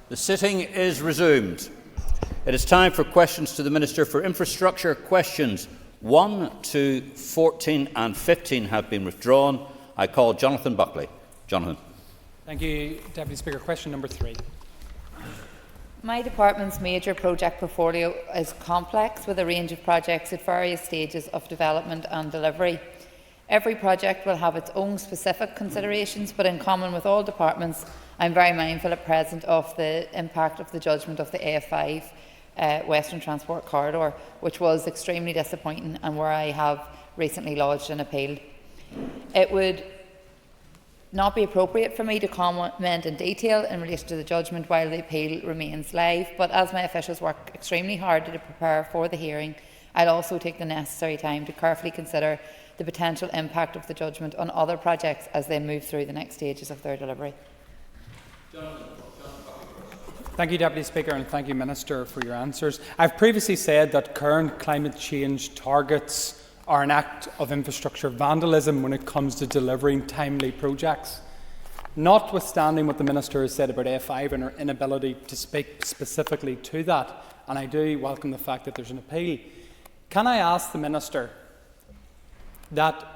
The sitting is resumed. It is time for questions to the Minister for Infrastructure. Questions 1 to 14 and 15 have been withdrawn. I call Jonathan Buckley. Jonathan. Thank you, Deputy Speaker. Question number 3. My department's major project portfolio is complex, with a range of projects at various stages of development and delivery. Every project will have its own specific considerations, but in common with all departments, I'm very mindful at present of the impact of the judgment of the AF5 Western Transport Corridor, which was extremely disappointing and where I have recently lodged an appeal. It would not be appropriate for me to comment in detail in relation to the judgment while the appeal remains live, but as my officials work extremely hard to prepare for the hearing, I'll also take the necessary time to carefully consider the potential impact of the judgment on other projects as they move through the next stages of their delivery. Thank you, Deputy Speaker, and thank you, Minister, for your answers. I've previously said that current climate change targets are an act of infrastructure vandalism when it comes to delivering timely projects. Notwithstanding what the Minister has said about A5 and her inability to speak specifically to that, and I do welcome the fact that there's an appeal, can I ask the Minister that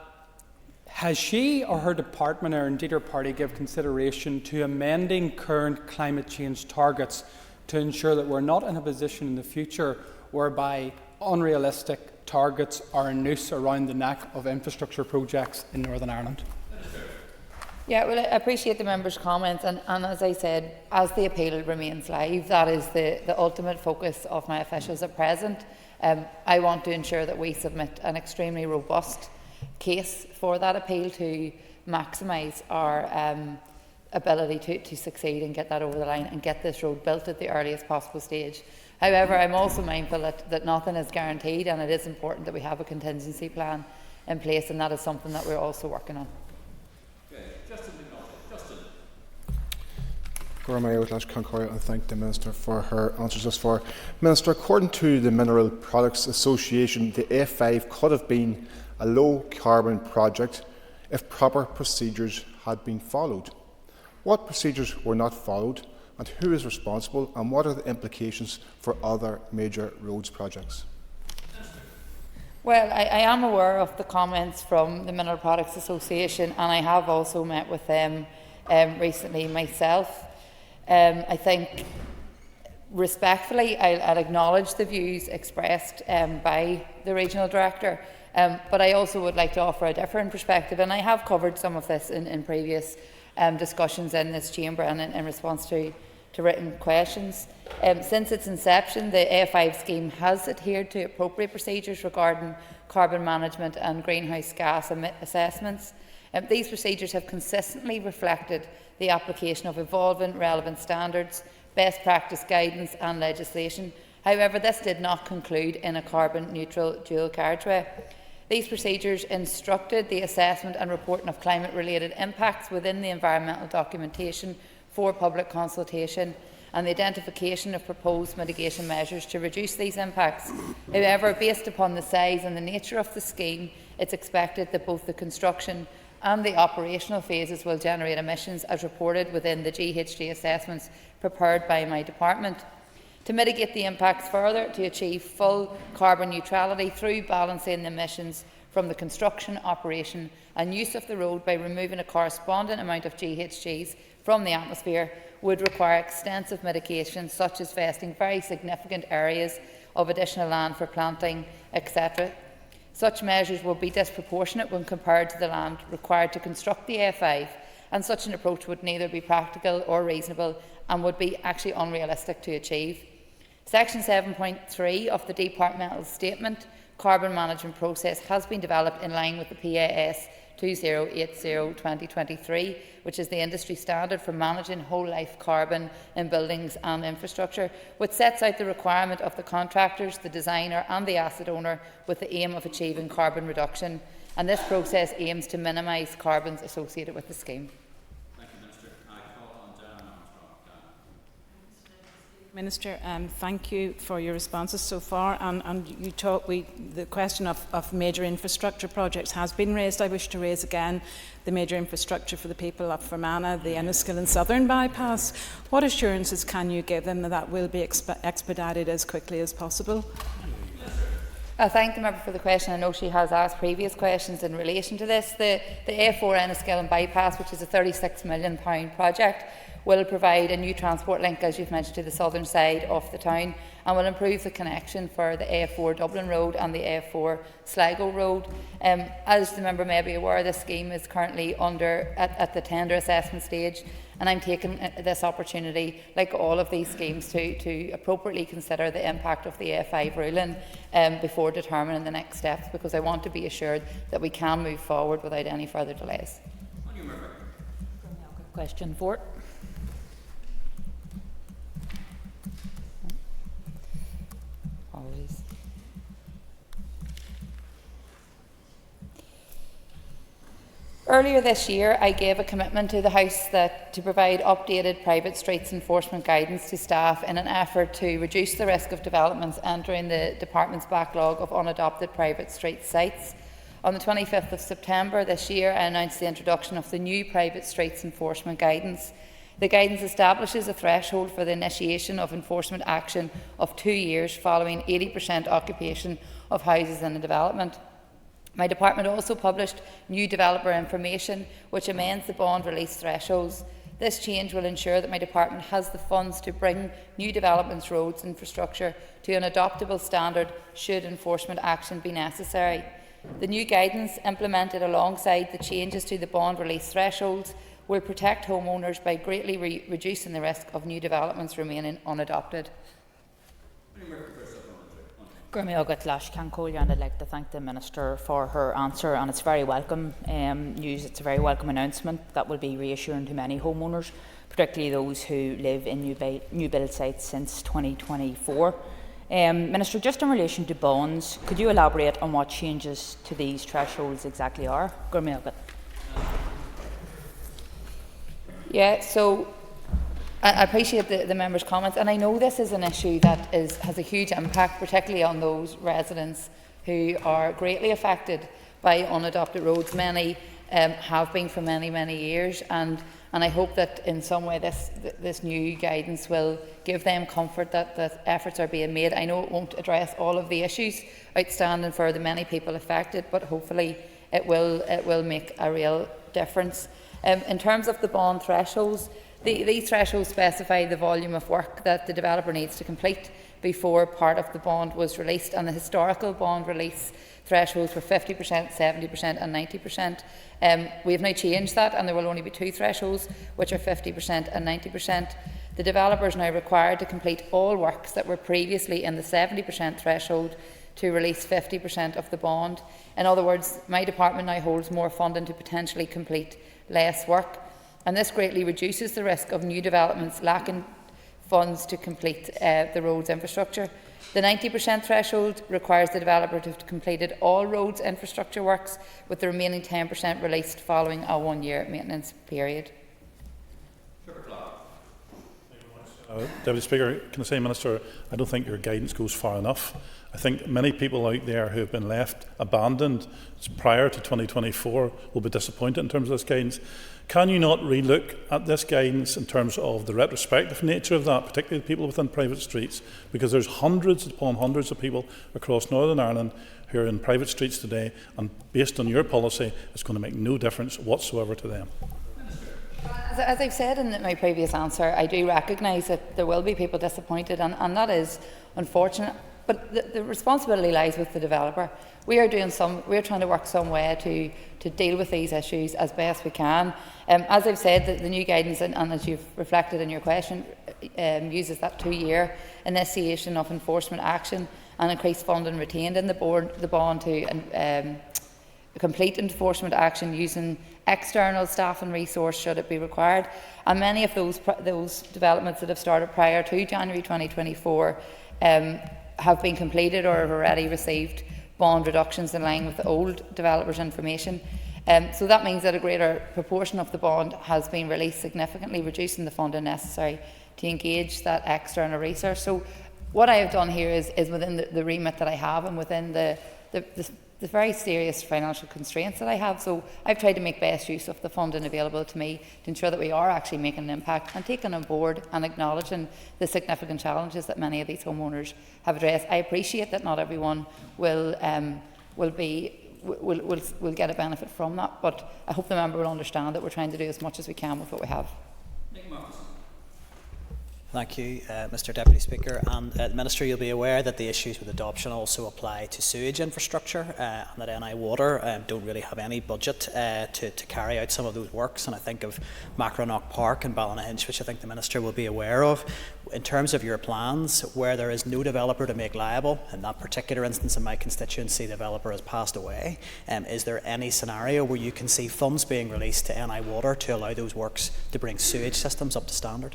has she or her department, or indeed her party, give consideration to amending current climate change targets to ensure that we're not in a position in the future whereby unrealistic targets are a noose around the neck of infrastructure projects in Northern Ireland? Yeah, well, I appreciate the member's comments, and as I said, as the appeal remains live, that is the ultimate focus of my officials at present. I want to ensure that we submit an extremely robust case for that appeal to maximise our ability to succeed and get that over the line and get this road built at the earliest possible stage. However, I'm also mindful that nothing is guaranteed, and it is important that we have a contingency plan in place, and that is something that we're also working on. Justin. I thank the Minister for her answers thus far. Minister, according to the Mineral Products Association, the A5 could have been a low-carbon project if proper procedures had been followed. What procedures were not followed, and who is responsible, and what are the implications for other major roads projects? Well, I am aware of the comments from the Mineral Products Association, and I have also met with them recently myself. I think, respectfully, I'll acknowledge the views expressed by the Regional Director, but I also would like to offer a different perspective, and I have covered some of this in previous discussions in this chamber and in response to written questions. Since its inception, the A5 scheme has adhered to appropriate procedures regarding carbon management and greenhouse gas assessments. These procedures have consistently reflected the application of evolving relevant standards, best practice guidance and legislation. However, this did not conclude in a carbon-neutral dual carriageway. These procedures instructed the assessment and reporting of climate-related impacts within the environmental documentation for public consultation and the identification of proposed mitigation measures to reduce these impacts. However, based upon the size and the nature of the scheme, it's expected that both the construction and the operational phases will generate emissions as reported within the GHG assessments prepared by my department. To mitigate the impacts further, to achieve full carbon neutrality through balancing the emissions from the construction, operation and use of the road by removing a corresponding amount of GHGs from the atmosphere would require extensive mitigation, such as vesting very significant areas of additional land for planting, etc. Such measures will be disproportionate when compared to the land required to construct the A5, and such an approach would neither be practical or reasonable and would be actually unrealistic to achieve. Section 7.3 of the Departmental Statement Carbon Management Process has been developed in line with the PAS 2080-2023, which is the industry standard for managing whole-life carbon in buildings and infrastructure, which sets out the requirement of the contractors, the designer and the asset owner with the aim of achieving carbon reduction. And this process aims to minimise carbons associated with the scheme. Thank you, Minister. I call on Diana Armstrong. Minister, thank you for your responses so far. And you the question of major infrastructure projects has been raised. I wish to raise again the major infrastructure for the people of Fermanagh, the Enniskillen and Southern bypass. What assurances can you give them that that will be expedited as quickly as possible? I thank the member for the question. I know she has asked previous questions in relation to this. The A4 Enniskillen bypass, which is a £36 million project, will provide a new transport link, as you've mentioned, to the southern side of the town, and will improve the connection for the A4 Dublin Road and the A4 Sligo Road. As the member may be aware, this scheme is currently at the tender assessment stage, and I'm taking this opportunity, like all of these schemes, to appropriately consider the impact of the A5 ruling before determining the next steps, because I want to be assured that we can move forward without any further delays. Question 4. Apologies. Earlier this year, I gave a commitment to the House to provide updated private streets enforcement guidance to staff in an effort to reduce the risk of developments entering the Department's backlog of unadopted private street sites. On the 25th of September this year, I announced the introduction of the new private streets enforcement guidance. The guidance establishes a threshold for the initiation of enforcement action of 2 years following 80% occupation of houses in a development. My department also published new developer information which amends the bond release thresholds. This change will ensure that my department has the funds to bring new developments, roads, infrastructure to an adoptable standard should enforcement action be necessary. The new guidance, implemented alongside the changes to the bond release thresholds, will protect homeowners by greatly reducing the risk of new developments remaining unadopted. And I'd like to thank the Minister for her answer, and it's very welcome news. It's a very welcome announcement that will be reassuring to many homeowners, particularly those who live in new build sites since 2024. Minister, just in relation to bonds, could you elaborate on what changes to these thresholds exactly are? Yeah, so I appreciate the member's comments, and I know this is an issue that has a huge impact, particularly on those residents who are greatly affected by unadopted roads. Many have been for many, many years, and I hope that in some way this new guidance will give them comfort that efforts are being made. I know it won't address all of the issues outstanding for the many people affected, but hopefully it will make a real difference. In terms of the bond thresholds, these thresholds specify the volume of work that the developer needs to complete before part of the bond was released, and the historical bond release thresholds were 50%, 70% and 90%. We have now changed that, and there will only be 2 thresholds, which are 50% and 90%. The developer is now required to complete all works that were previously in the 70% threshold to release 50% of the bond. In other words, my department now holds more funding to potentially complete less work, and this greatly reduces the risk of new developments lacking funds to complete the roads infrastructure. The 90% threshold requires the developer to have completed all roads infrastructure works, with the remaining 10% released following a 1-year maintenance period. Deputy Speaker, can I say, Minister, I don't think your guidance goes far enough. I think many people out there who have been left abandoned prior to 2024 will be disappointed in terms of this guidance. Can you not relook at this guidance in terms of the retrospective nature of that, particularly the people within private streets? Because there's hundreds upon hundreds of people across Northern Ireland who are in private streets today, and based on your policy, it's going to make no difference whatsoever to them. As I've said in my previous answer, I do recognise that there will be people disappointed, and that is unfortunate. But the responsibility lies with the developer. We are trying to work some way to deal with these issues as best we can. As I've said, the new guidance, and as you've reflected in your question, uses that 2-year initiation of enforcement action and increased funding retained in the bond to complete enforcement action using external staff and resource should it be required. And many of those developments that have started prior to January 2024 have been completed or have already received bond reductions in line with the old developers' information. So that means that a greater proportion of the bond has been released, significantly reducing the funding necessary to engage that external research. So what I have done here is within the remit that I have and within the very serious financial constraints that I have. So I've tried to make best use of the funding available to me to ensure that we are actually making an impact and taking on board and acknowledging the significant challenges that many of these homeowners have addressed. I appreciate that not everyone will get a benefit from that, but I hope the member will understand that we're trying to do as much as we can with what we have. Thank you, Mr Deputy Speaker. And Minister, you'll be aware that the issues with adoption also apply to sewage infrastructure, and that NI Water don't really have any budget to carry out some of those works. And I think of Macronock Park and Ballynahinch, which I think the Minister will be aware of. In terms of your plans, where there is no developer to make liable, in that particular instance in my constituency, the developer has passed away, is there any scenario where you can see funds being released to NI Water to allow those works to bring sewage systems up to standard?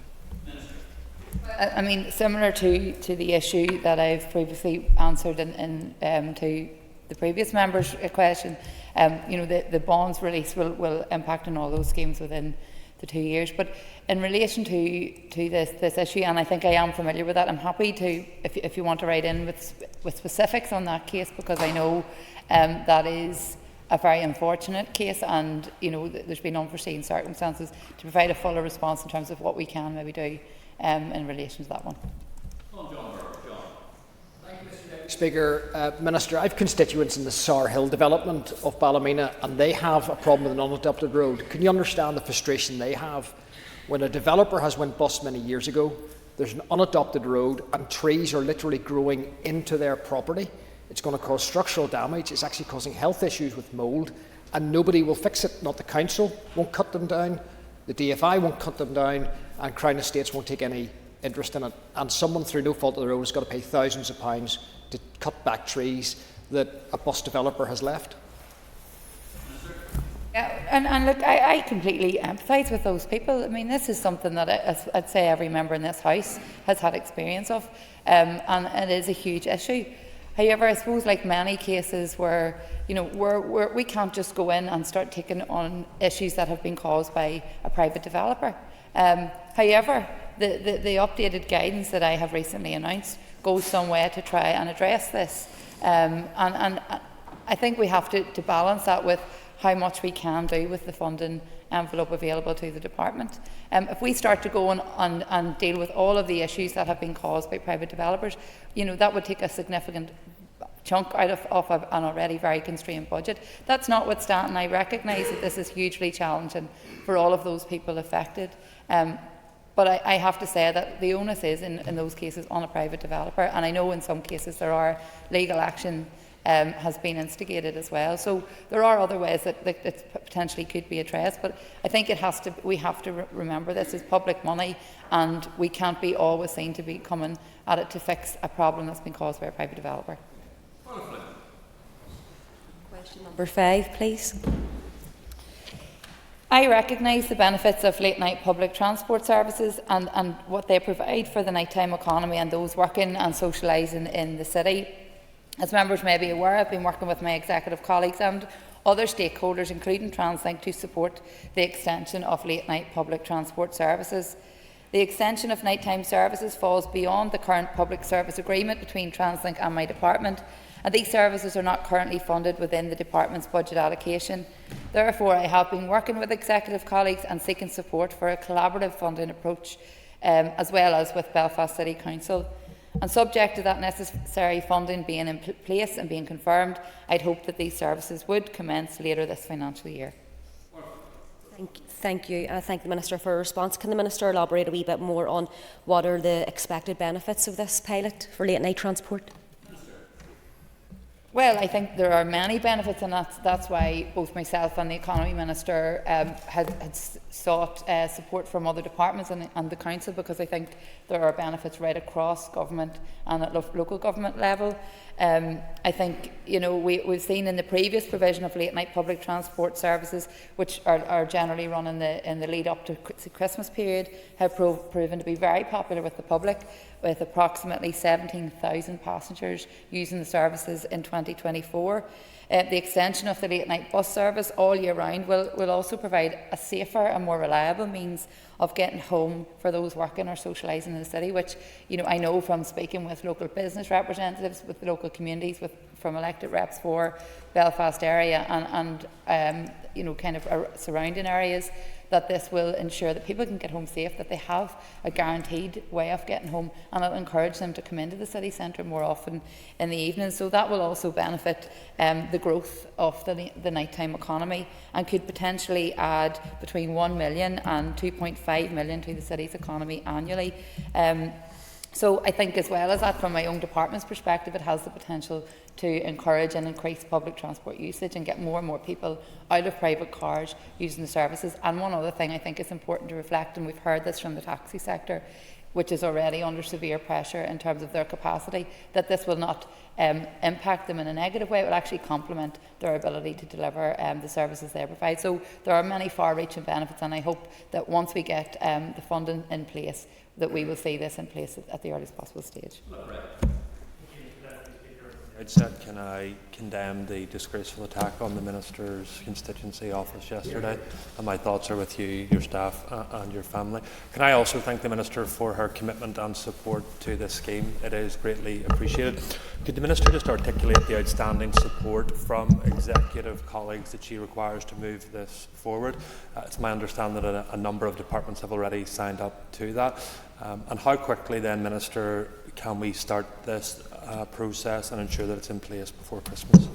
I mean, similar to the issue that I've previously answered to the previous member's question, the bonds release will impact on all those schemes within the 2 years. But in relation to this issue, and I think I am familiar with that, I'm happy to, if you want to write in with specifics on that case, because I know that is a very unfortunate case, and there's been unforeseen circumstances, to provide a fuller response in terms of what we can maybe do in relation to that one. Speaker, Minister, I have constituents in the Sour Hill development of Ballymena, and they have a problem with an unadopted road. Can you understand the frustration they have when a developer has went bust many years ago? There's an unadopted road and trees are literally growing into their property. It's going to cause structural damage. It's actually causing health issues with mould, and nobody will fix it. Not the council won't cut them down, the DFI won't cut them down, and Crown Estates won't take any interest in it. And someone, through no fault of their own, has got to pay thousands of pounds to cut back trees that a bus developer has left. Yeah, and look, I completely empathise with those people. I mean, this is something that I'd say every member in this House has had experience of, and it is a huge issue. However, I suppose, like many cases where we can't just go in and start taking on issues that have been caused by a private developer. However, the updated guidance that I have recently announced goes some way to try and address this, and I think we have to balance that with how much we can do with the funding envelope available to the department. If we start to go and deal with all of the issues that have been caused by private developers, that would take a significant chunk out of an already very constrained budget. That's notwithstanding, I recognise that this is hugely challenging for all of those people affected. But I have to say that the onus is, in those cases, on a private developer, and I know in some cases there are legal action has been instigated as well. So there are other ways that it potentially could be addressed, but I think we have to remember this is public money, and we can't be always seen to be coming at it to fix a problem that's been caused by a private developer. Question number 5, please. I recognise the benefits of late-night public transport services and what they provide for the nighttime economy and those working and socialising in the city. As members may be aware, I've been working with my executive colleagues and other stakeholders, including TransLink, to support the extension of late-night public transport services. The extension of nighttime services falls beyond the current public service agreement between TransLink and my department, and these services are not currently funded within the department's budget allocation. Therefore, I have been working with executive colleagues and seeking support for a collaborative funding approach, as well as with Belfast City Council. And subject to that necessary funding being in place and being confirmed, I'd hope that these services would commence later this financial year. Thank you. I thank the Minister for a response. Can the Minister elaborate a wee bit more on what are the expected benefits of this pilot for late-night transport? Well, I think there are many benefits, and that's why both myself and the Economy Minister had sought support from other departments and the Council, because I think there are benefits right across government and at local government level. I think we've seen in the previous provision of late-night public transport services, which are generally run in the lead up to the Christmas period, have proven to be very popular with the public, with approximately 17,000 passengers using the services in 20 2024. The extension of the late night bus service all year round will also provide a safer and more reliable means of getting home for those working or socialising in the city, which I know from speaking with local business representatives, with the local communities, from elected reps for Belfast area and kind of surrounding areas, that this will ensure that people can get home safe, that they have a guaranteed way of getting home, and it'll encourage them to come into the city centre more often in the evening. So that will also benefit the growth of the nighttime economy, and could potentially add between 1 million and 2.5 million to the city's economy annually. So I think, as well as that, from my own department's perspective, it has the potential to encourage and increase public transport usage and get more and more people out of private cars using the services. And one other thing I think is important to reflect, and we've heard this from the taxi sector, which is already under severe pressure in terms of their capacity, that this will not impact them in a negative way. It will actually complement their ability to deliver the services they provide. So there are many far-reaching benefits, and I hope that once we get the funding in place, that we will see this in place at the earliest possible stage. Outset, can I condemn the disgraceful attack on the Minister's constituency office yesterday? And my thoughts are with you, your staff and your family. Can I also thank the Minister for her commitment and support to this scheme? It is greatly appreciated. Could the Minister just articulate the outstanding support from executive colleagues that she requires to move this forward? It's my understanding that a number of departments have already signed up to that. And how quickly then, Minister, can we start this process and ensure that it's in place before Christmas?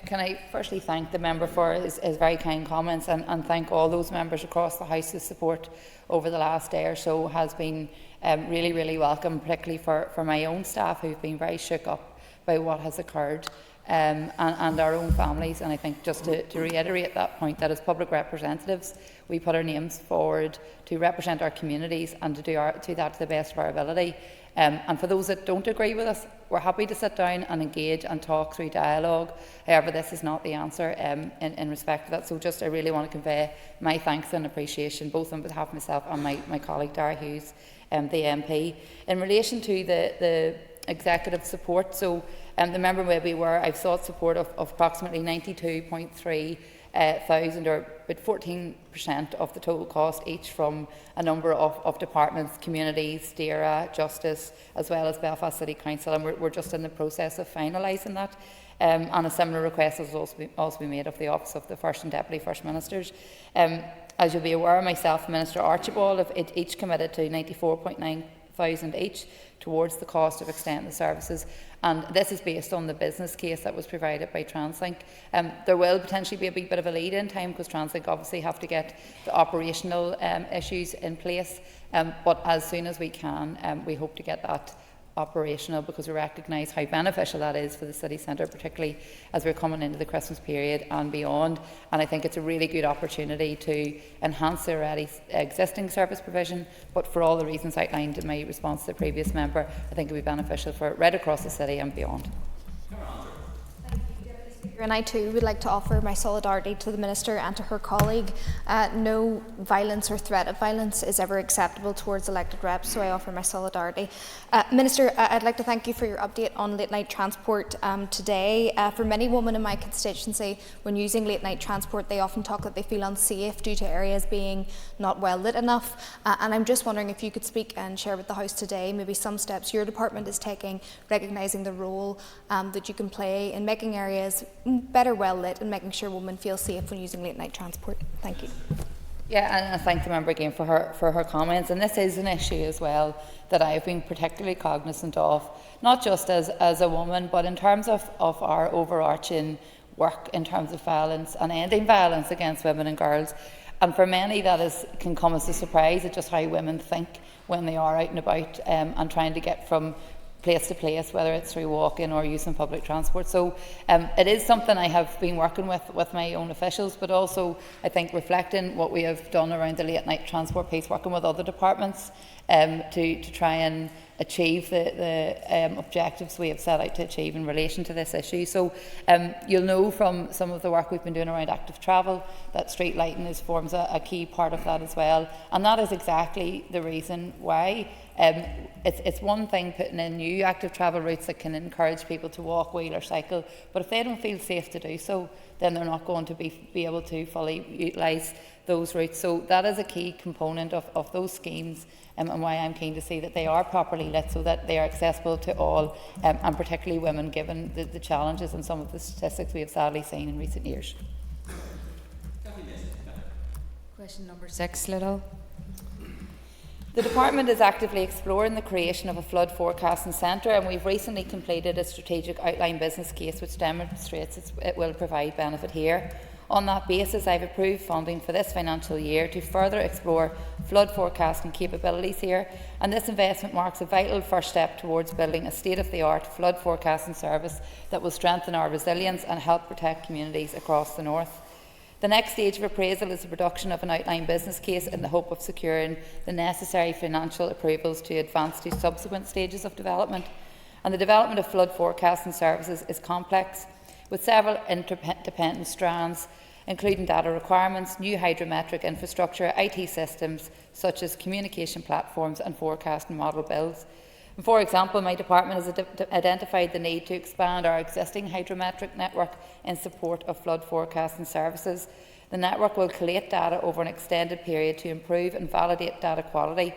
Can I firstly thank the member for his very kind comments, and thank all those members across the House whose support over the last day or so has been really, really welcome, particularly for my own staff, who've been very shook up by what has occurred, and our own families. And I think, just to reiterate that point, that as public representatives, we put our names forward to represent our communities and to do that to the best of our ability. And for those that don't agree with us, we're happy to sit down and engage and talk through dialogue. However, this is not the answer in respect to that. So I really want to convey my thanks and appreciation, both on behalf of myself and my colleague Dara Hughes, the MP. In relation to the executive support, so the member may be aware, I've sought support of approximately 92.3 thousand, or about 14% of the total cost, each from a number of departments, communities, DAERA, Justice, as well as Belfast City Council, and we're just in the process of finalising that. And a similar request has also been made of the Office of the First and Deputy First Ministers. As you'll be aware, myself and Minister Archibald have each committed to 94.9 thousand each towards the cost of extending the services, and this is based on the business case that was provided by TransLink. There will potentially be a bit of a lead-in time, because TransLink obviously have to get the operational issues in place, but as soon as we can, we hope to get that operational, because we recognise how beneficial that is for the city centre, particularly as we're coming into the Christmas period and beyond. And I think it's a really good opportunity to enhance the already existing service provision, but for all the reasons outlined in my response to the previous member, I think it would be beneficial for right across the city and beyond. And I too would like to offer my solidarity to the Minister and to her colleague. No violence or threat of violence is ever acceptable towards elected reps, so I offer my solidarity. Minister, I'd like to thank you for your update on late night transport today. For many women in my constituency, when using late night transport, they often talk that they feel unsafe due to areas being not well lit enough. And I'm just wondering if you could speak and share with the House today maybe some steps your department is taking, recognising the role that you can play in making areas better well lit and making sure women feel safe when using late night transport. Thank you. Yeah, and I thank the member again for her comments. And this is an issue as well that I have been particularly cognizant of, not just as a woman, but in terms of our overarching work in terms of violence and ending violence against women and girls. And for many, that can come as a surprise at just how women think when they are out and about and trying to get from place to place, whether it's through walking or using public transport. So it is something I have been working with my own officials, but also I think reflecting what we have done around the late night transport piece, working with other departments to try and achieve the objectives we have set out to achieve in relation to this issue. So you'll know from some of the work we've been doing around active travel that street lighting forms a key part of that as well, and that is exactly the reason why. It's one thing putting in new active travel routes that can encourage people to walk, wheel or cycle, but if they don't feel safe to do so, then they're not going to be able to fully utilise those routes. So that is a key component of those schemes, and why I'm keen to see that they are properly lit so that they are accessible to all, and particularly women, given the challenges and some of the statistics we have sadly seen in recent years. Question number 6, Liddell. The Department is actively exploring the creation of a flood forecasting centre, and we've recently completed a strategic outline business case which demonstrates it will provide benefit here. On that basis, I've approved funding for this financial year to further explore flood forecasting capabilities here, and this investment marks a vital first step towards building a state-of-the-art flood forecasting service that will strengthen our resilience and help protect communities across the north. The next stage of appraisal is the production of an outline business case in the hope of securing the necessary financial approvals to advance to subsequent stages of development. And the development of flood forecasting services is complex, with several interdependent strands, including data requirements, new hydrometric infrastructure, IT systems such as communication platforms and forecasting model builds. And for example, my department has identified the need to expand our existing hydrometric network in support of flood forecasting services. The network will collate data over an extended period to improve and validate data quality.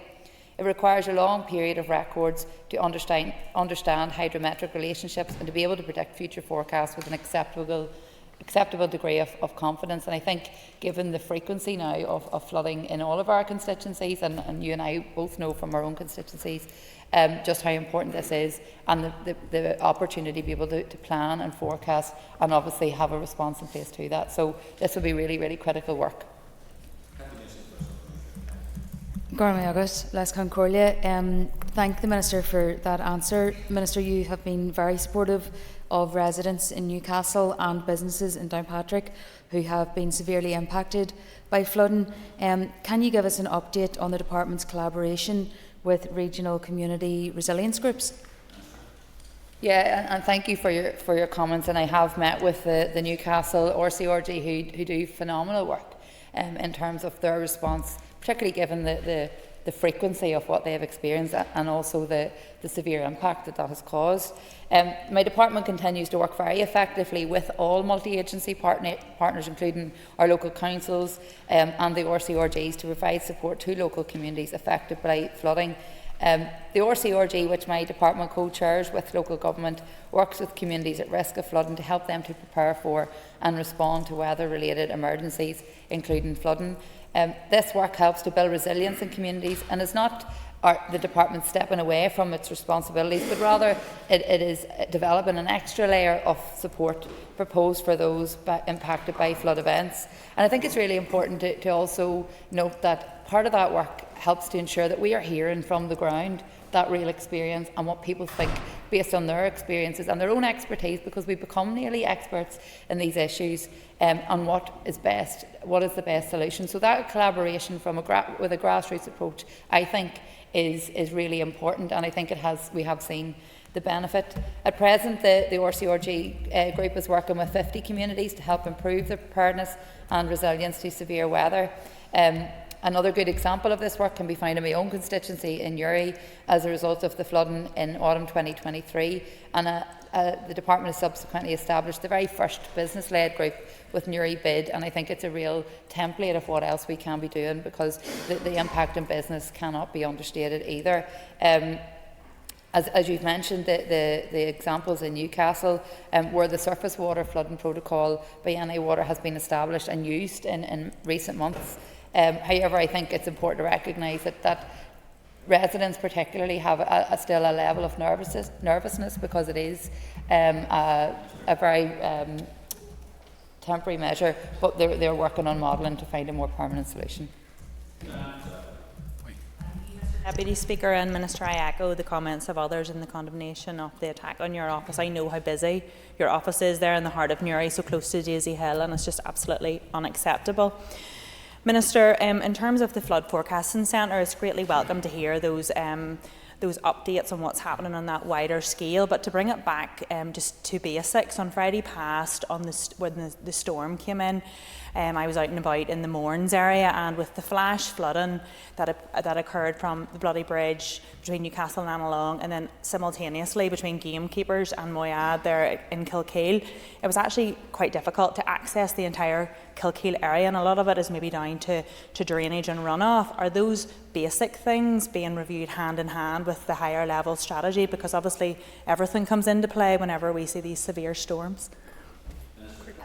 It requires a long period of records to understand hydrometric relationships and to be able to predict future forecasts with an acceptable degree of confidence. And I think, given the frequency now of flooding in all of our constituencies, and you and I both know from our own constituencies just how important this is, and the opportunity to be able to plan and forecast and obviously have a response in place to that. So this will be really, really critical work. Thank the Minister for that answer. Minister, you have been very supportive of residents in Newcastle and businesses in Downpatrick who have been severely impacted by flooding. Can you give us an update on the Department's collaboration with regional community resilience groups? Yeah, and thank you for your comments. And I have met with the Newcastle RCRG who do phenomenal work in terms of their response, particularly given the frequency of what they have experienced and also the severe impact that has caused. My department continues to work very effectively with all multi-agency partners, including our local councils and the RCRGs, to provide support to local communities affected by flooding. The RCRG, which my department co-chairs with local government, works with communities at risk of flooding to help them to prepare for and respond to weather-related emergencies, including flooding. This work helps to build resilience in communities and is not the department stepping away from its responsibilities, but rather it is developing an extra layer of support proposed for those impacted by flood events. And I think it's really important to also note that part of that work helps to ensure that we are hearing from the ground that real experience and what people think based on their experiences and their own expertise, because we become nearly experts in these issues on what is the best solution. So that collaboration with a grassroots approach, I think, is really important, and I think we have seen the benefit. At present, the RCRG group is working with 50 communities to help improve their preparedness and resilience to severe weather. Another good example of this work can be found in my own constituency in Uri as a result of the flooding in autumn 2023, and the department has subsequently established the very first business-led group with Newry Bid, and I think it's a real template of what else we can be doing, because the impact in business cannot be understated either. As you've mentioned, the examples in Newcastle, where the surface water flooding protocol by NI Water has been established and used in recent months. However, I think it's important to recognise that residents particularly have still a level of nervousness because it is a very temporary measure, but they're working on modelling to find a more permanent solution. Deputy Speaker and Minister, I echo the comments of others in the condemnation of the attack on your office. I know how busy your office is there in the heart of Newry, so close to Daisy Hill, and it's just absolutely unacceptable. Minister, in terms of the Flood Forecasting Centre, it's greatly welcome to hear those updates on what's happening on that wider scale. But to bring it back just to basics, on Friday past, when the storm came in, I was out and about in the Mourns area, and with the flash flooding that occurred from the Bloody Bridge between Newcastle and Annalong, and then simultaneously between Gamekeepers and Moyad there in Kilkeel, it was actually quite difficult to access the entire Kilkeel area, and a lot of it is maybe down to drainage and runoff. Are those basic things being reviewed hand in hand with the higher level strategy? Because obviously everything comes into play whenever we see these severe storms.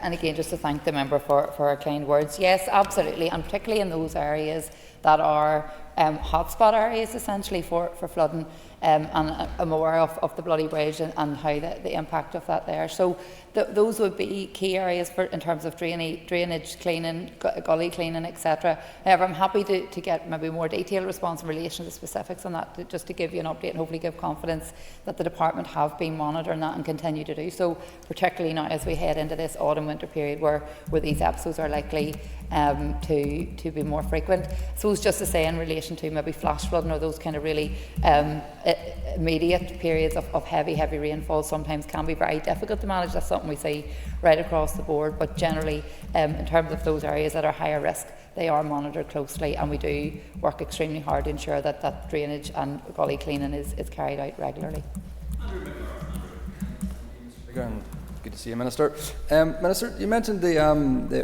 And again, just to thank the member for her kind words. Yes, absolutely, and particularly in those areas that are hotspot areas essentially for flooding, and I'm aware of the Bloody Bridge and how the impact of that there. So those would be key areas in terms of drainage cleaning, gully cleaning, etc. However, I'm happy to get maybe more detailed response in relation to the specifics on that, just to give you an update and hopefully give confidence that the department have been monitoring that and continue to do so, particularly now as we head into this autumn-winter period where these episodes are likely to be more frequent. So it's just to say in relation to maybe flash flooding or those kind of really immediate periods of heavy rainfall sometimes can be very difficult to manage. That's something we see right across the board, but generally in terms of those areas that are higher risk, they are monitored closely, and we do work extremely hard to ensure that drainage and gully cleaning is carried out regularly. Good to see you, Minister. Minister, you mentioned the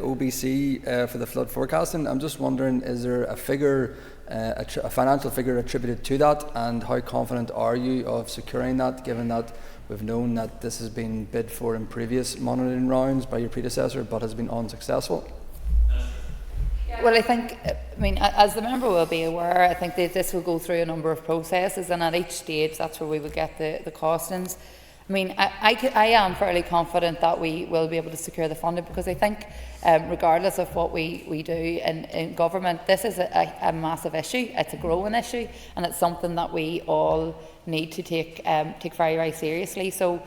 OBC for the flood forecasting. I'm just wondering, is there a figure, a financial figure attributed to that, and how confident are you of securing that, given that we've known that this has been bid for in previous monitoring rounds by your predecessor but has been unsuccessful? Well, I think, as the member will be aware, I think that this will go through a number of processes, and at each stage that's where we would get the costings. I am fairly confident that we will be able to secure the funding, because I think regardless of what we do in government, this is a massive issue. It's a growing issue, and it's something that we all need to take very seriously. So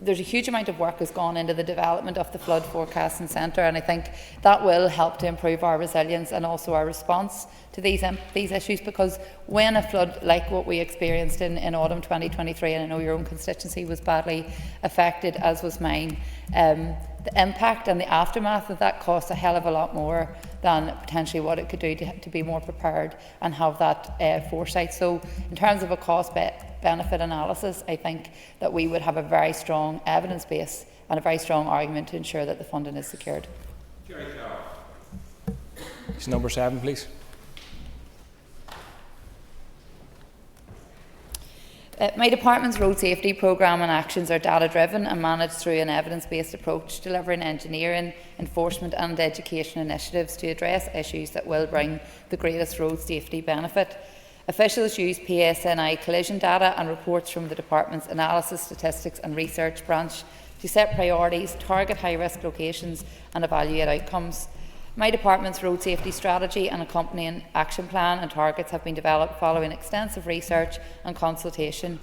there's a huge amount of work has gone into the development of the Flood Forecasting Centre, and I think that will help to improve our resilience and also our response to these issues, because when a flood like what we experienced in autumn 2023, and I know your own constituency was badly affected, as was mine, the impact and the aftermath of that costs a hell of a lot more than potentially what it could do to be more prepared and have that foresight. So in terms of a cost-benefit analysis, I think that we would have a very strong evidence base and a very strong argument to ensure that the funding is secured. Number 7, please. My department's road safety programme and actions are data-driven and managed through an evidence-based approach, delivering engineering, enforcement and education initiatives to address issues that will bring the greatest road safety benefit. Officials use PSNI collision data and reports from the department's analysis, statistics and research branch to set priorities, target high-risk locations and evaluate outcomes. My department's road safety strategy and accompanying action plan and targets have been developed following extensive research and consultation.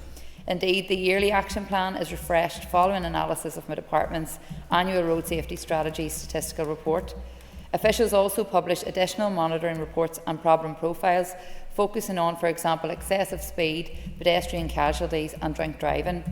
Indeed, the yearly action plan is refreshed following analysis of my department's annual road safety strategy statistical report. Officials also publish additional monitoring reports and problem profiles, focusing on, for example, excessive speed, pedestrian casualties and drink driving.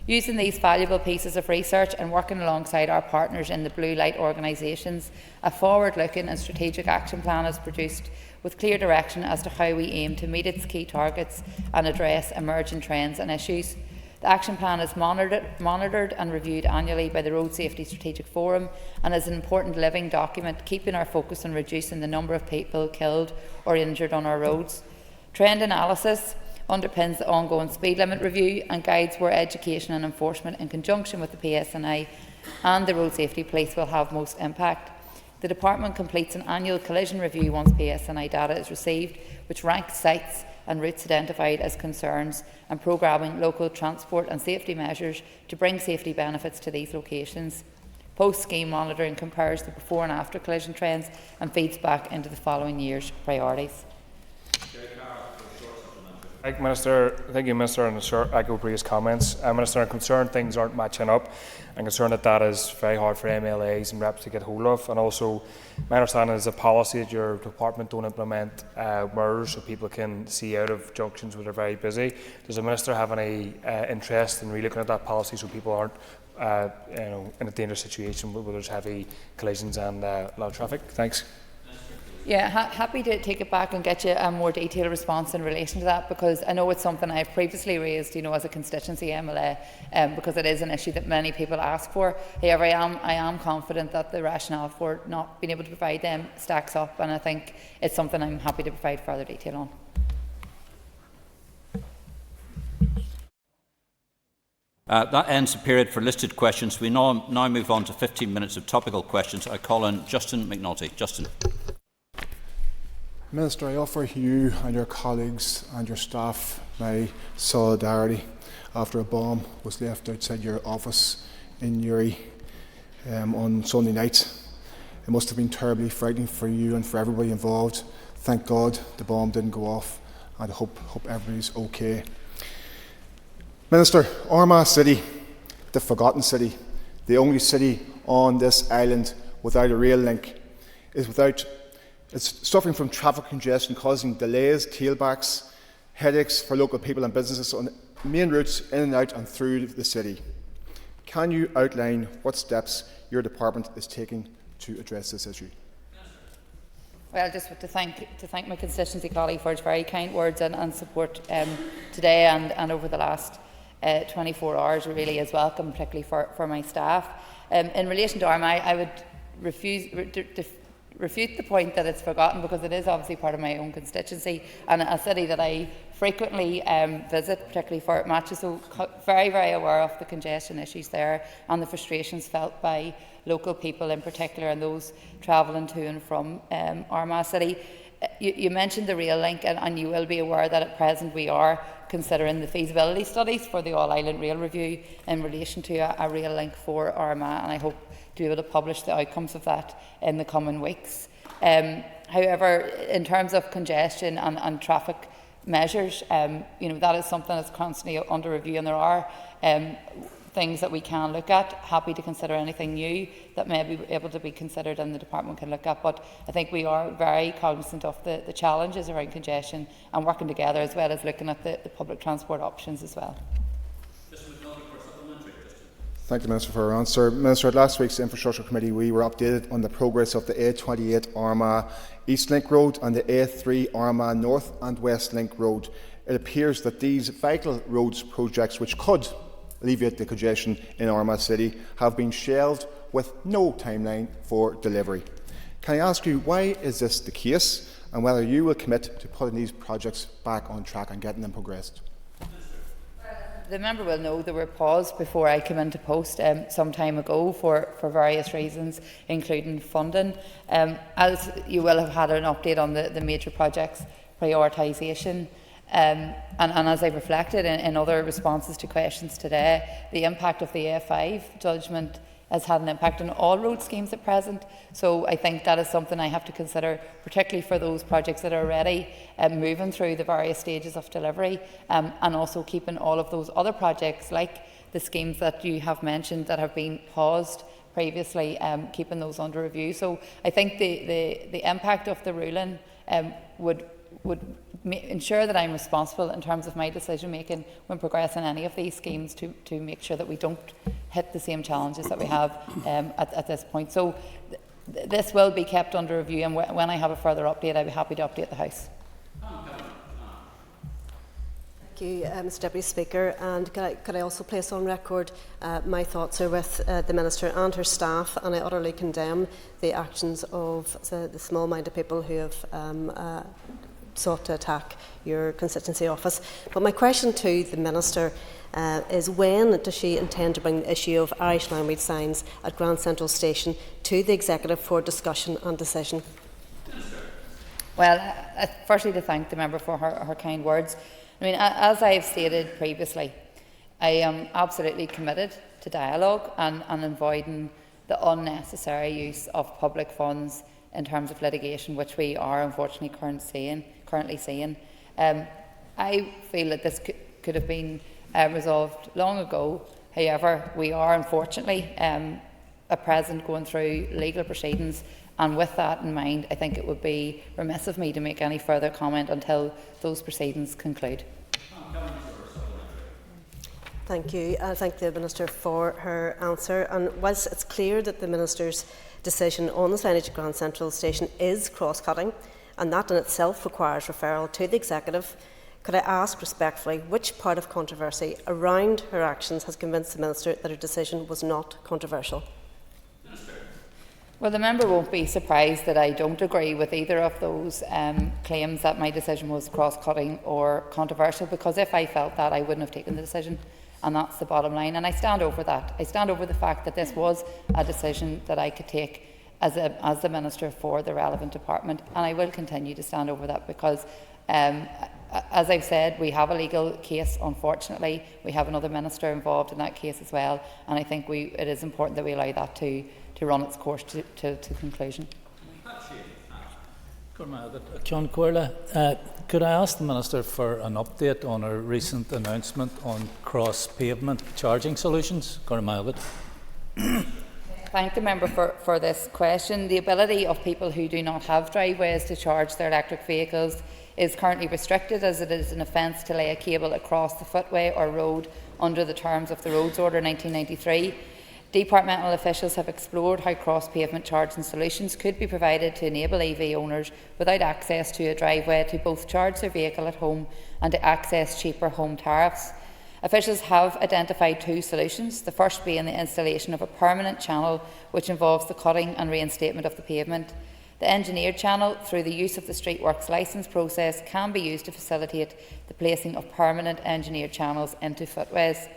Using these valuable pieces of research and working alongside our partners in the Blue Light organisations, a forward-looking and strategic action plan is produced with clear direction as to how we aim to meet its key targets and address emerging trends and issues. The action plan is monitored and reviewed annually by the Road Safety Strategic Forum and is an important living document, keeping our focus on reducing the number of people killed or injured on our roads. Trend analysis underpins the ongoing speed limit review and guides where education and enforcement in conjunction with the PSNI and the Road Safety Police will have most impact. The Department completes an annual collision review once PSNI data is received, which ranks sites and routes identified as concerns and programming local transport and safety measures to bring safety benefits to these locations. Post-scheme monitoring compares the before and after collision trends and feeds back into the following year's priorities. Thank you, Minister, and sure, echo previous comments. Minister, I'm concerned things aren't matching up. I'm concerned that is very hard for MLAs and reps to get hold of. And also, my understanding is a policy that your department don't implement MERS so people can see out of junctions when they're very busy. Does the Minister have any interest in relooking at that policy so people aren't in a dangerous situation where there's heavy collisions and a lot of traffic? Thanks. Yeah, happy to take it back and get you a more detailed response in relation to that, because I know it's something I've previously raised, as a constituency MLA, because it is an issue that many people ask for. However, I am confident that the rationale for not being able to provide them stacks up, and I think it's something I'm happy to provide further detail on. That ends the period for listed questions. We now move on to 15 minutes of topical questions. I call on Justin McNulty. Justin. Minister, I offer you and your colleagues and your staff my solidarity after a bomb was left outside your office in Newry on Sunday night. It must have been terribly frightening for you and for everybody involved. Thank God the bomb didn't go off, and I hope everybody's okay. Minister, Armagh City, the forgotten city, the only city on this island without a rail link, it's suffering from traffic congestion causing delays, tailbacks, headaches for local people and businesses on main routes in and out and through the city. Can you outline what steps your department is taking to address this issue? Well, just to thank my constituency colleague for his very kind words and support today and over the last 24 hours really is welcome, particularly for my staff. In relation to Armagh, I would refute the point that it's forgotten, because it is obviously part of my own constituency and a city that I frequently visit, particularly for matches, so very, very aware of the congestion issues there and the frustrations felt by local people in particular and those travelling to and from Armagh City. You mentioned the rail link, and you will be aware that at present we are considering the feasibility studies for the All-Island Rail Review in relation to a rail link for Armagh, and I hope to be able to publish the outcomes of that in the coming weeks. However, in terms of congestion and traffic measures, that is something that's constantly under review, and there are things that we can look at. Happy to consider anything new that may be able to be considered and the department can look at, but I think we are very cognizant of the challenges around congestion and working together, as well as looking at the public transport options as well. Thank you, Minister, for your answer. Minister, at last week's Infrastructure Committee we were updated on the progress of the A28 Armagh East Link Road and the A3 Armagh North and West Link Road. It appears that these vital roads projects, which could alleviate the congestion in Armagh City, have been shelved with no timeline for delivery. Can I ask you, why is this the case, and whether you will commit to putting these projects back on track and getting them progressed? The member will know there were paused before I came into post some time ago for various reasons, including funding. As you will have had an update on the major projects prioritisation, and as I've reflected in other responses to questions today, the impact of the A5 judgment has had an impact on all road schemes at present. So I think that is something I have to consider, particularly for those projects that are already moving through the various stages of delivery, and also keeping all of those other projects, like the schemes that you have mentioned that have been paused previously, keeping those under review. So I think the impact of the ruling would ensure that I'm responsible in terms of my decision making when progressing any of these schemes to make sure that we don't hit the same challenges that we have at this point. So this will be kept under review, and when I have a further update, I'll be happy to update the House. Thank you, Mr Deputy Speaker. And could I also place on record my thoughts are with the Minister and her staff, and I utterly condemn the actions of the small-minded people who have sought to attack your constituency office. But my question to the Minister is, when does she intend to bring the issue of Irish language signs at Grand Central Station to the Executive for discussion and decision? Well, firstly to thank the member for her kind words. I mean, as I have stated previously, I am absolutely committed to dialogue and avoiding the unnecessary use of public funds in terms of litigation, which we are unfortunately currently seeing. I feel that this could have been resolved long ago. However, we are unfortunately at present going through legal proceedings, and with that in mind, I think it would be remiss of me to make any further comment until those proceedings conclude. Thank you. I thank the Minister for her answer. And whilst it's clear that the Minister's decision on the signage at Grand Central Station is cross-cutting, and that in itself requires referral to the Executive, could I ask respectfully which part of controversy around her actions has convinced the Minister that her decision was not controversial? Well, the member won't be surprised that I don't agree with either of those claims that my decision was cross-cutting or controversial, because if I felt that, I wouldn't have taken the decision, and that's the bottom line. And I stand over that. I stand over the fact that this was a decision that I could take as the Minister for the relevant department, and I will continue to stand over that because, as I've said, we have a legal case. Unfortunately, we have another Minister involved in that case as well, and I think it is important that we allow that to run its course to conclusion. John Corla, could I ask the Minister for an update on a recent announcement on cross-pavement charging solutions? Thank the member for this question. The ability of people who do not have driveways to charge their electric vehicles is currently restricted, as it is an offence to lay a cable across the footway or road under the terms of the Roads Order 1993. Departmental officials have explored how cross-pavement charging solutions could be provided to enable EV owners without access to a driveway to both charge their vehicle at home and to access cheaper home tariffs. Officials have identified two solutions, the first being the installation of a permanent channel which involves the cutting and reinstatement of the pavement. The engineered channel, through the use of the Streetworks licence process, can be used to facilitate the placing of permanent engineered channels into footways.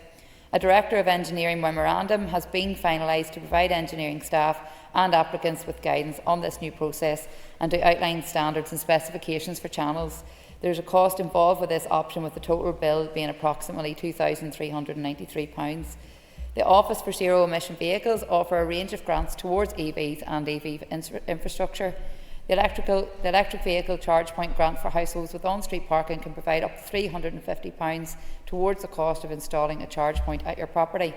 A Director of Engineering memorandum has been finalised to provide engineering staff and applicants with guidance on this new process and to outline standards and specifications for channels. There is a cost involved with this option, with the total bill being approximately £2,393. The Office for Zero Emission Vehicles offer a range of grants towards EVs and EV infrastructure. The electric vehicle charge point grant for households with on-street parking can provide up to £350 towards the cost of installing a charge point at your property.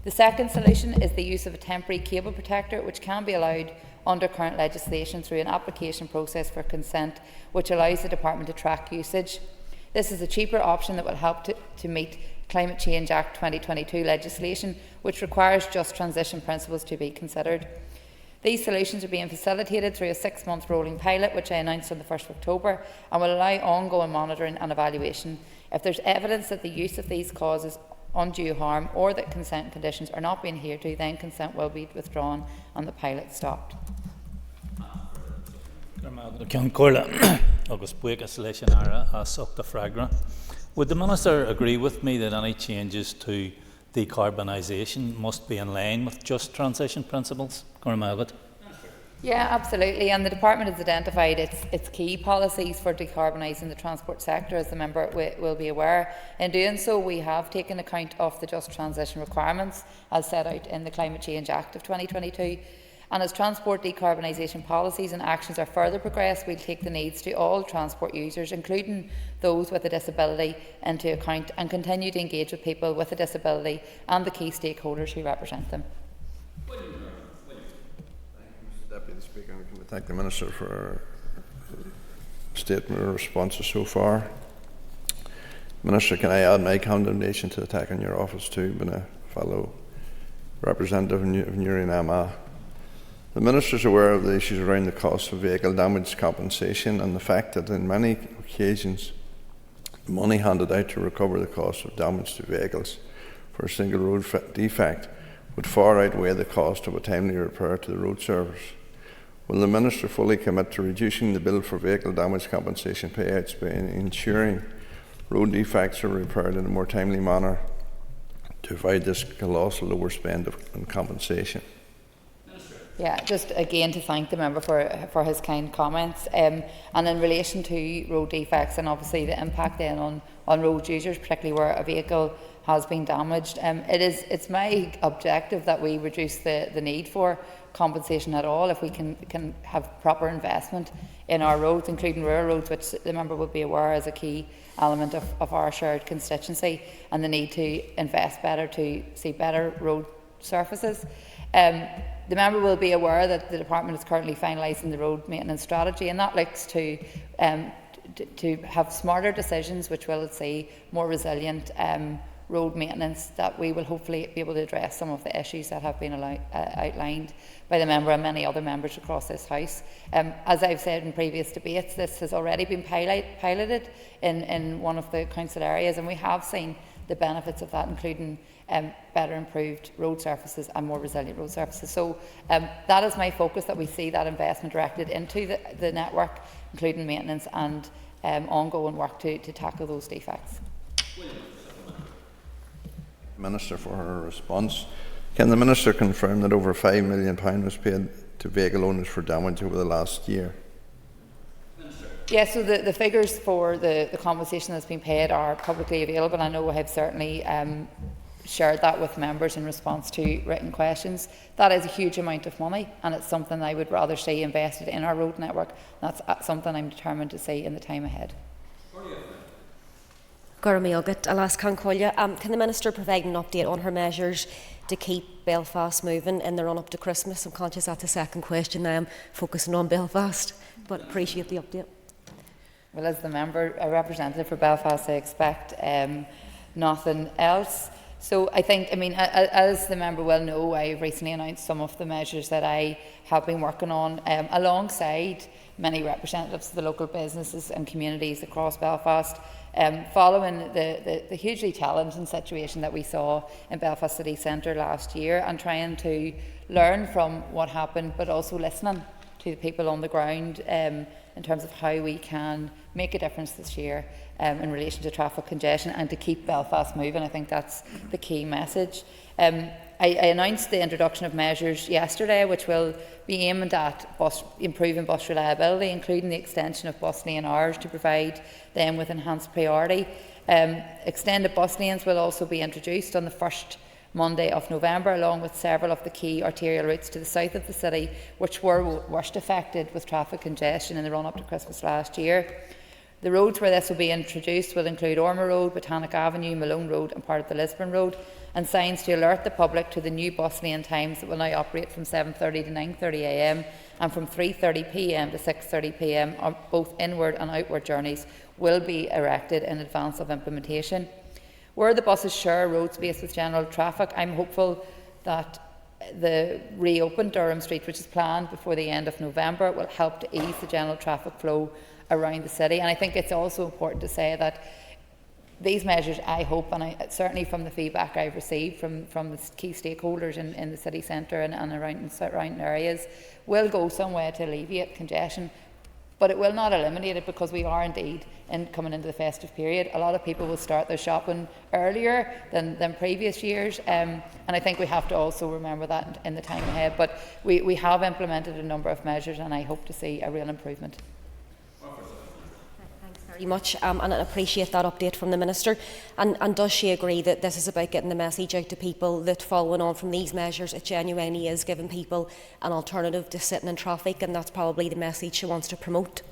The second solution is the use of a temporary cable protector, which can be allowed under current legislation through an application process for consent, which allows the department to track usage. This is a cheaper option that will help to meet Climate Change Act 2022 legislation, which requires just transition principles to be considered. These solutions are being facilitated through a 6-month rolling pilot, which I announced on the 1st of October, and will allow ongoing monitoring and evaluation. If there is evidence that the use of these causes undue harm or that consent conditions are not being adhered to, then consent will be withdrawn and the pilot stopped. Would the Minister agree with me that any changes to decarbonisation must be in line with just transition principles? Yeah, absolutely. And the department has identified its key policies for decarbonising the transport sector, as the member will be aware. In doing so, we have taken account of the just transition requirements as set out in the Climate Change Act of 2022. And as transport decarbonisation policies and actions are further progressed, we'll take the needs to all transport users, including those with a disability, into account and continue to engage with people with a disability and the key stakeholders who represent them. Deputy Speaker, I can thank the Minister for her statement or responses so far. Minister, can I add my condemnation to the attack on your office too, being a fellow representative of Newry Armagh? The Minister is aware of the issues around the cost of vehicle damage compensation and the fact that in many occasions the money handed out to recover the cost of damage to vehicles for a single road defect would far outweigh the cost of a timely repair to the road service. Will the Minister fully commit to reducing the bill for vehicle damage compensation payouts by ensuring road defects are repaired in a more timely manner to avoid this colossal overspend on compensation? Yeah, just again to thank the member for his kind comments. And in relation to road defects and obviously the impact then on road users, particularly where a vehicle has been damaged. It's my objective that we reduce the need for compensation at all if we can have proper investment in our roads, including rural roads, which the member will be aware is a key element of our shared constituency, and the need to invest better to see better road surfaces. The member will be aware that the department is currently finalising the road maintenance strategy, and that looks to have smarter decisions which will see more resilient road maintenance, that we will hopefully be able to address some of the issues that have been outlined by the member and many other members across this House. As I've said in previous debates, this has already been piloted in one of the council areas, and we have seen the benefits of that, including better improved road surfaces and more resilient road surfaces. So that is my focus, that we see that investment directed into the network, including maintenance and ongoing work to tackle those defects. Minister for her response. Can the Minister confirm that over £5 million was paid to vehicle owners for damage over the last year? Yes, so the figures for the compensation that's been paid are publicly available. I know I have certainly shared that with members in response to written questions. That is a huge amount of money, and it's something I would rather see invested in our road network. That's something I'm determined to see in the time ahead. Can the Minister provide an update on her measures to keep Belfast moving in the run-up to Christmas? I'm conscious that's a second question. I am focusing on Belfast, but appreciate the update. Well, as the member, a representative for Belfast, I expect nothing else. So I think, as the member will know, I recently announced some of the measures that I have been working on alongside many representatives of the local businesses and communities across Belfast, following the hugely challenging situation that we saw in Belfast City Centre last year, and trying to learn from what happened, but also listening to the people on the ground in terms of how we can make a difference this year in relation to traffic congestion and to keep Belfast moving. I think that's the key message. I announced the introduction of measures yesterday which will be aimed at improving bus reliability, including the extension of bus lane hours to provide them with enhanced priority. Extended bus lanes will also be introduced on the first Monday of November, along with several of the key arterial routes to the south of the city, which were worst affected with traffic congestion in the run-up to Christmas last year. The roads where this will be introduced will include Ormer Road, Botanic Avenue, Malone Road and part of the Lisburn Road, and signs to alert the public to the new bus lane times that will now operate from 7:30 to 9:30 a.m. and from 3:30 p.m. to 6:30 p.m. on both inward and outward journeys will be erected in advance of implementation. Where the buses share road space with general traffic, I'm hopeful that the reopened Durham Street, which is planned before the end of November, will help to ease the general traffic flow around the city. And I think it's also important to say that these measures, I hope, and certainly from the feedback I've received from the key stakeholders in the city centre and around surrounding areas, will go some way to alleviate congestion. But it will not eliminate it, because we are indeed coming into the festive period. A lot of people will start their shopping earlier than previous years, and I think we have to also remember that in the time ahead. But we have implemented a number of measures, and I hope to see a real improvement. Very much, and I appreciate that update from the Minister. And does she agree that this is about getting the message out to people that, following on from these measures, it genuinely is giving people an alternative to sitting in traffic, and that's probably the message she wants to promote?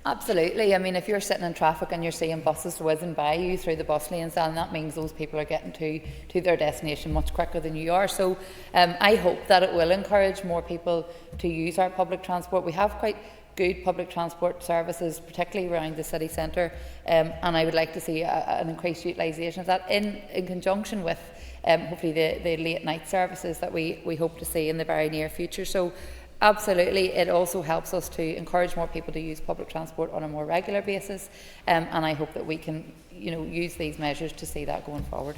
Absolutely. If you're sitting in traffic and you're seeing buses whizzing by you through the bus lanes, then that means those people are getting to their destination much quicker than you are. So I hope that it will encourage more people to use our public transport. We have quite good public transport services, particularly around the city centre, and I would like to see an increased utilisation of that in conjunction with hopefully the late night services that we hope to see in the very near future. So absolutely, it also helps us to encourage more people to use public transport on a more regular basis, and I hope that we can use these measures to see that going forward.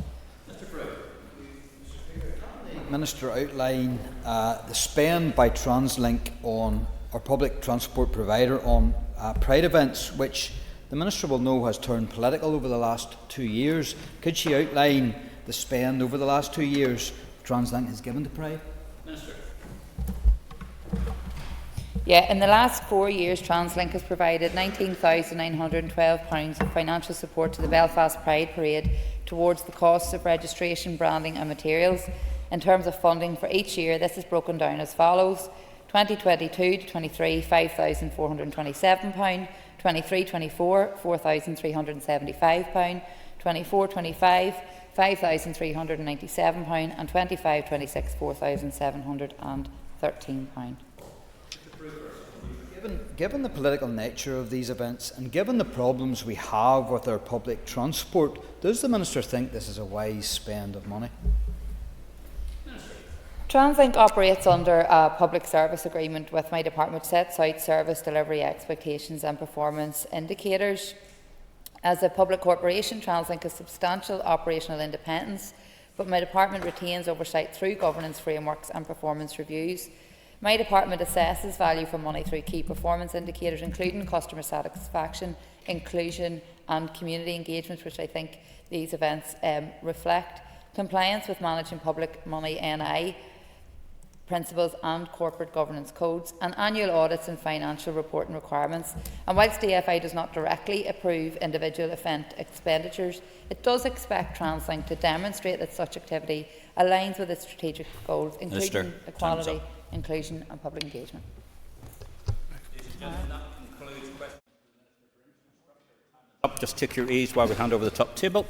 Minister, outline the spend by TransLink on our public transport provider on Pride events, which the Minister will know has turned political over the last 2 years. Could she outline the spend over the last 2 years TransLink has given to Pride? Minister. Yeah, in the last 4 years, TransLink has provided £19,912 of financial support to the Belfast Pride Parade, towards the costs of registration, branding and materials. In terms of funding for each year, this is broken down as follows: 2022-23, £5,427, 23-24, £4,375, 24-25, £5,397 and 25-26, £4,713. Given the political nature of these events and given the problems we have with our public transport, does the Minister think this is a wise spend of money? TransLink operates under a public service agreement with my department, sets out service delivery expectations and performance indicators. As a public corporation, TransLink has substantial operational independence, but my department retains oversight through governance frameworks and performance reviews. My department assesses value for money through key performance indicators, including customer satisfaction, inclusion and community engagement, which I think these events reflect, compliance with managing public money NI principles and corporate governance codes, and annual audits and financial reporting requirements. And whilst DFI does not directly approve individual event expenditures, it does expect TransLink to demonstrate that such activity aligns with its strategic goals, including equality, inclusion and public engagement. Just take your ease while we hand over the top table.